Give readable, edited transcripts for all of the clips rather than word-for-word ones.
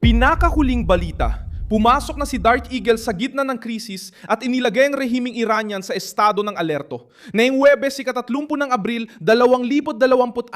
Pinakahuling balita, pumasok na si Dark Eagle sa gitna ng krisis at inilagay ang rehimeng Iranian sa estado ng alerto. Ngayong Huwebes, ika-30 ng Abril, 2026.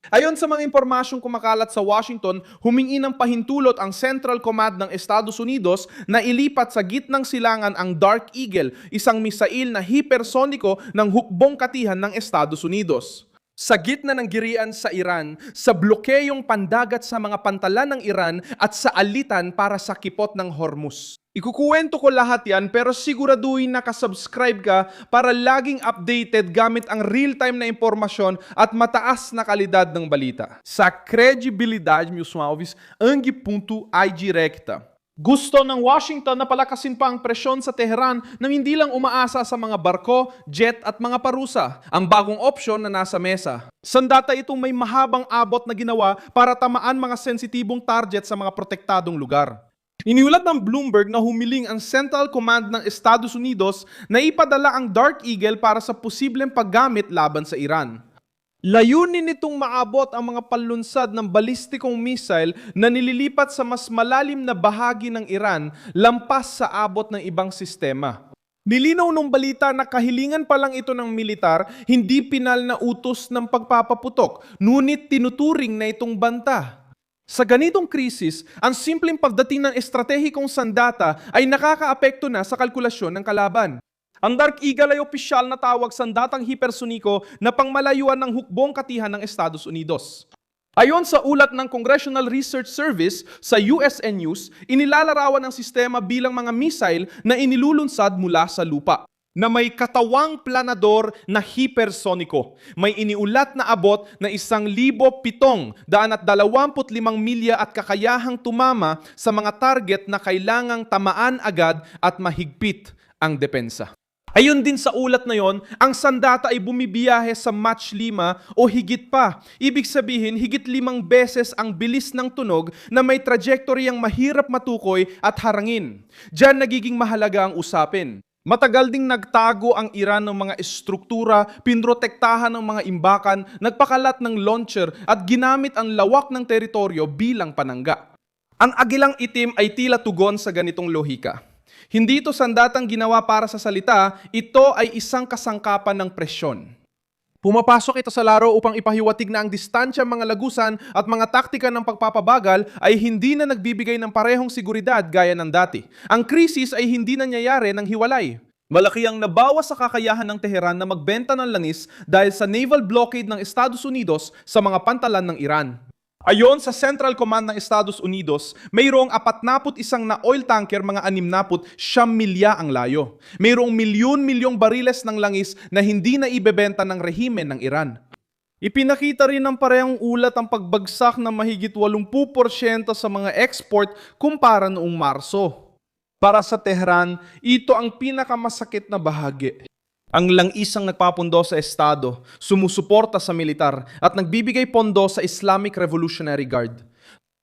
Ayon sa mga impormasyong kumakalat sa Washington, humingi ng pahintulot ang Central Command ng Estados Unidos na ilipat sa gitnang silangan ang Dark Eagle, isang misail na hipersoniko ng hukbong katihan ng Estados Unidos. Sa gitna ng girian sa Iran, sa blokeyong pandagat sa mga pantalan ng Iran at sa alitan para sa kipot ng Hormuz. Ikukuwento ko lahat yan pero siguraduhin nakasubscribe ka para laging updated gamit ang real-time na impormasyon at mataas na kalidad ng balita. Sa credibilidade, meus alves, ang.ig recta. Gusto ng Washington na palakasin pa ang presyon sa Tehran nang hindi lang umaasa sa mga barko, jet at mga parusa, ang bagong opsyon na nasa mesa. Sandata itong may mahabang abot na ginawa para tamaan mga sensitibong target sa mga protektadong lugar. Iniulat ng Bloomberg na humiling ang Central Command ng Estados Unidos na ipadala ang Dark Eagle para sa posibleng paggamit laban sa Iran. Layunin nitong maabot ang mga panlunsad ng balistikong missile na nililipat sa mas malalim na bahagi ng Iran lampas sa abot ng ibang sistema. Nilinaw nung balita na kahilingan pa lang ito ng militar, hindi pinal na utos ng pagpapaputok, ngunit tinuturing na itong banta. Sa ganitong krisis, ang simpleng pagdating ng estratehikong sandata ay nakakaapekto na sa kalkulasyon ng kalaban. Ang Dark Eagle ay opisyal na tawag sandatang hipersoniko na pangmalayuan ng hukbong katihan ng Estados Unidos. Ayon sa ulat ng Congressional Research Service sa USN News, inilalarawan ang sistema bilang mga missile na inilulunsad mula sa lupa, na may katawang planador na hipersoniko. May iniulat na abot na 1,725 milya at kakayahang tumama sa mga target na kailangang tamaan agad at mahigpit ang depensa. Ayon din sa ulat na yon, ang sandata ay bumibiyahe sa Mach 5 o higit pa. Ibig sabihin, higit 5 beses ang bilis ng tunog na may trajectoryang mahirap matukoy at harangin. Diyan nagiging mahalaga ang usapin. Matagal ding nagtago ang Iran ng mga estruktura, pinrotektahan ng mga imbakan, nagpakalat ng launcher at ginamit ang lawak ng teritoryo bilang panangga. Ang agilang itim ay tila tugon sa ganitong lohika. Hindi ito sandatang ginawa para sa salita, ito ay isang kasangkapan ng presyon. Pumapasok ito sa laro upang ipahiwatig na ang distansya mga lagusan at mga taktika ng pagpapabagal ay hindi na nagbibigay ng parehong seguridad gaya ng dati. Ang krisis ay hindi nangyayari ng hiwalay. Malaki ang nabawas sa kakayahan ng Tehran na magbenta ng langis dahil sa naval blockade ng Estados Unidos sa mga pantalan ng Iran. Ayon sa Central Command ng Estados Unidos, mayroong 41 na oil tanker mga 60 milya ang layo. Mayroong milyon-milyong bariles ng langis na hindi na ibebenta ng rehimen ng Iran. Ipinakita rin ng parehong ulat ang pagbagsak ng mahigit 80% sa mga export kumpara noong Marso. Para sa Tehran, ito ang pinakamasakit na bahagi. Ang langis ang nagpapundo sa Estado, sumusuporta sa militar at nagbibigay pondo sa Islamic Revolutionary Guard.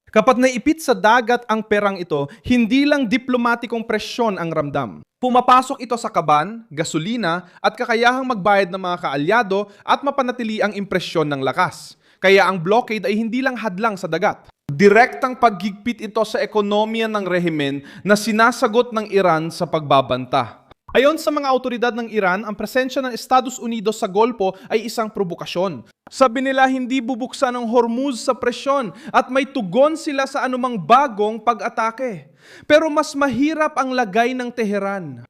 Kapag naipit sa dagat ang perang ito, hindi lang diplomatikong presyon ang ramdam. Pumapasok ito sa kaban, gasolina at kakayahang magbayad ng mga kaalyado at mapanatili ang impresyon ng lakas. Kaya ang blockade ay hindi lang hadlang sa dagat. Direktang paghigpit ito sa ekonomiya ng rehimen na sinasagot ng Iran sa pagbabanta. Ayon sa mga autoridad ng Iran, ang presensya ng Estados Unidos sa Golpo ay isang provokasyon. Sabi nila hindi bubuksan ang Hormuz sa presyon at may tugon sila sa anumang bagong pag-atake. Pero mas mahirap ang lagay ng Tehran.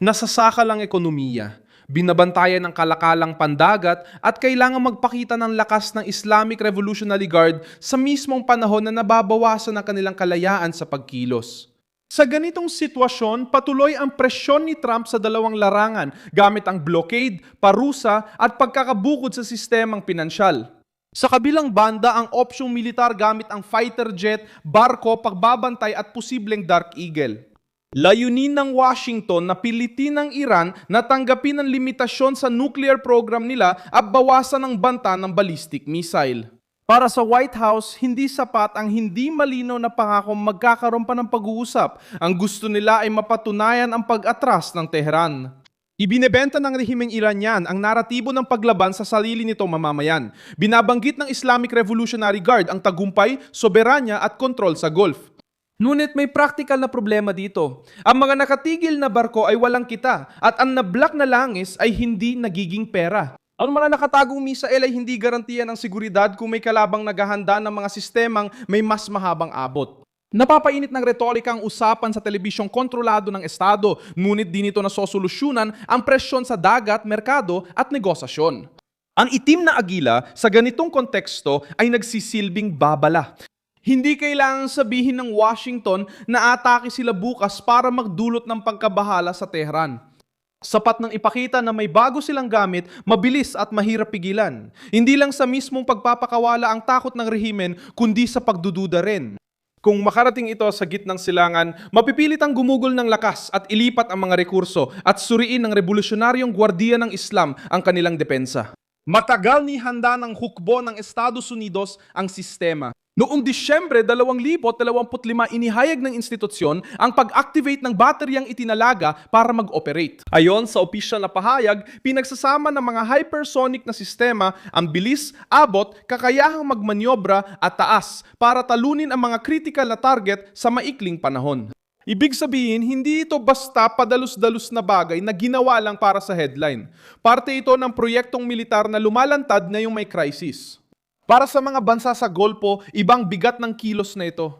Nasasakal ang ekonomiya, binabantayan ng kalakalang pandagat at kailangan magpakita ng lakas ng Islamic Revolutionary Guard sa mismong panahon na nababawasan ang kanilang kalayaan sa pagkilos. Sa ganitong sitwasyon, patuloy ang presyon ni Trump sa dalawang larangan gamit ang blockade, parusa at pagkakabukod sa sistemang pinansyal. Sa kabilang banda, ang opsyong militar gamit ang fighter jet, barko, pagbabantay at posibleng Dark Eagle. Layunin ng Washington na pilitin ng Iran na tanggapin ang limitasyon sa nuclear program nila at bawasan ang banta ng ballistic missile. Para sa White House, hindi sapat ang hindi malinaw na pangakong magkakaroon pa ng pag-uusap. Ang gusto nila ay mapatunayan ang pag-atras ng Tehran. Ibinebenta ng rehimeng Iranian ang naratibo ng paglaban sa sarili nitong mamamayan. Binabanggit ng Islamic Revolutionary Guard ang tagumpay, soberanya at kontrol sa Gulf. Ngunit may practical na problema dito. Ang mga nakatigil na barko ay walang kita at ang nablock na langis ay hindi nagiging pera. Ang mga nakatagong misael ay hindi garantiya ng seguridad kung may kalabang naghahanda ng mga sistemang may mas mahabang abot. Napapainit ng retorika ang usapan sa telebisyong kontrolado ng Estado, ngunit di nito nasosolusyunan ang presyon sa dagat, merkado at negosasyon. Ang itim na agila sa ganitong konteksto ay nagsisilbing babala. Hindi kailangang sabihin ng Washington na atake sila bukas para magdulot ng pagkabahala sa Tehran. Sapat nang ipakita na may bago silang gamit, mabilis at mahirap pigilan. Hindi lang sa mismong pagpapakawala ang takot ng rehimen, kundi sa pagdududa rin. Kung makarating ito sa gitnang silangan, mapipilit ang gumugol ng lakas at ilipat ang mga rekurso at suriin ng revolusyonaryong gwardiya ng Islam ang kanilang depensa. Matagal ni handa ng hukbo ng Estados Unidos ang sistema. Noong Disyembre 2025, inihayag ng institusyon ang pag-activate ng bateryang itinalaga para mag-operate. Ayon sa opisyal na pahayag, pinagsasama ng mga hypersonic na sistema ang bilis, abot, kakayahang magmanyobra at taas para talunin ang mga critical na target sa maikling panahon. Ibig sabihin, hindi ito basta padalus-dalus na bagay na ginawa lang para sa headline. Parte ito ng proyektong militar na lumalantad ngayong may crisis. Para sa mga bansa sa Golpo, ibang bigat ng kilos na ito.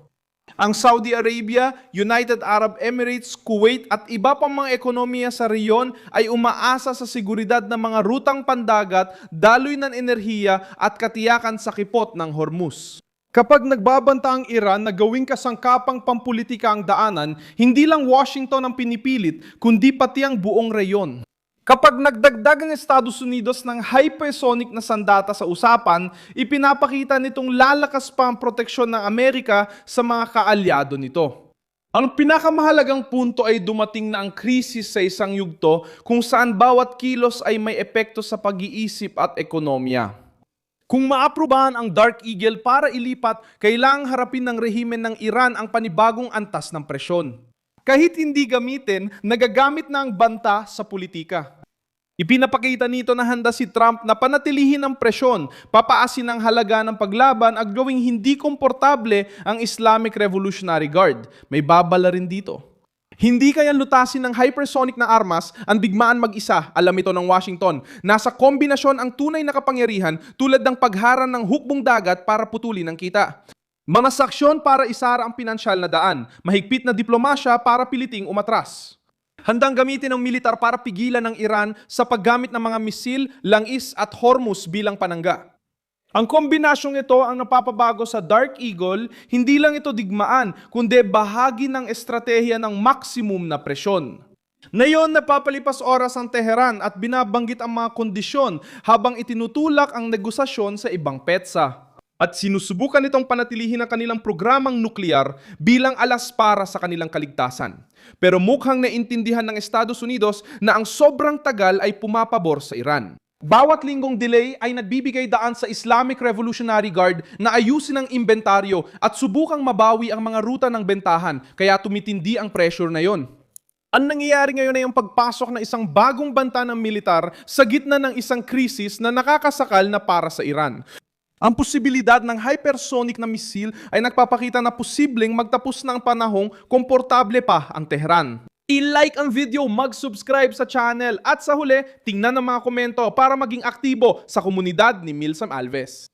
Ang Saudi Arabia, United Arab Emirates, Kuwait at iba pang mga ekonomiya sa reyon ay umaasa sa seguridad ng mga rutang pandagat, daloy ng enerhiya at katiyakan sa kipot ng Hormuz. Kapag nagbabanta ang Iran na gawing kasangkapang pampulitika ang daanan, hindi lang Washington ang pinipilit, kundi pati ang buong reyon. Kapag nagdagdag ang Estados Unidos ng hypersonic na sandata sa usapan, ipinapakita nitong lalakas pa ang proteksyon ng Amerika sa mga kaalyado nito. Ang pinakamahalagang punto ay dumating na ang krisis sa isang yugto kung saan bawat kilos ay may epekto sa pag-iisip at ekonomiya. Kung maaprubahan ang Dark Eagle para ilipat, kailangang harapin ng rehimen ng Iran ang panibagong antas ng presyon. Kahit hindi gamitin, nagagamit na ang banta sa politika. Ipinapakita nito na handa si Trump na panatilihin ang presyon, papaasin ang halaga ng paglaban at gawing hindi komportable ang Islamic Revolutionary Guard. May babala rin dito. Hindi kaya lutasin ng hypersonic na armas ang digmaan mag-isa, alam ito ng Washington. Nasa kombinasyon ang tunay na kapangyarihan tulad ng pagharang ng hukbong dagat para putulin ang kita. Mga saksyon para isara ang pinansyal na daan, mahigpit na diplomasya para piliting umatras. Handang gamitin ng militar para pigilan ng Iran sa paggamit ng mga misil, langis at Hormuz bilang panangga. Ang kombinasyong ito ang napapabago sa Dark Eagle, hindi lang ito digmaan, kundi bahagi ng estratehiya ng maximum na presyon. Ngayon, napapalipas oras ang Tehran at binabanggit ang mga kondisyon habang itinutulak ang negosasyon sa ibang petsa. At sinusubukan nitong panatilihin ang kanilang programang nuklear bilang alas para sa kanilang kaligtasan. Pero mukhang naintindihan ng Estados Unidos na ang sobrang tagal ay pumapabor sa Iran. Bawat linggong delay ay nagbibigay daan sa Islamic Revolutionary Guard na ayusin ang inventaryo at subukang mabawi ang mga ruta ng bentahan, kaya tumitindi ang pressure na yon. Ang nangyayari ngayon ay ang pagpasok ng isang bagong banta ng militar sa gitna ng isang krisis na nakakasakal na para sa Iran. Ang posibilidad ng hypersonic na misil ay nagpapakita na posibleng magtapos na ang panahong komportable pa ang Tehran. I-like ang video, mag-subscribe sa channel at sa huli, tingnan ang mga komento para maging aktibo sa komunidad ni Milsam Alves.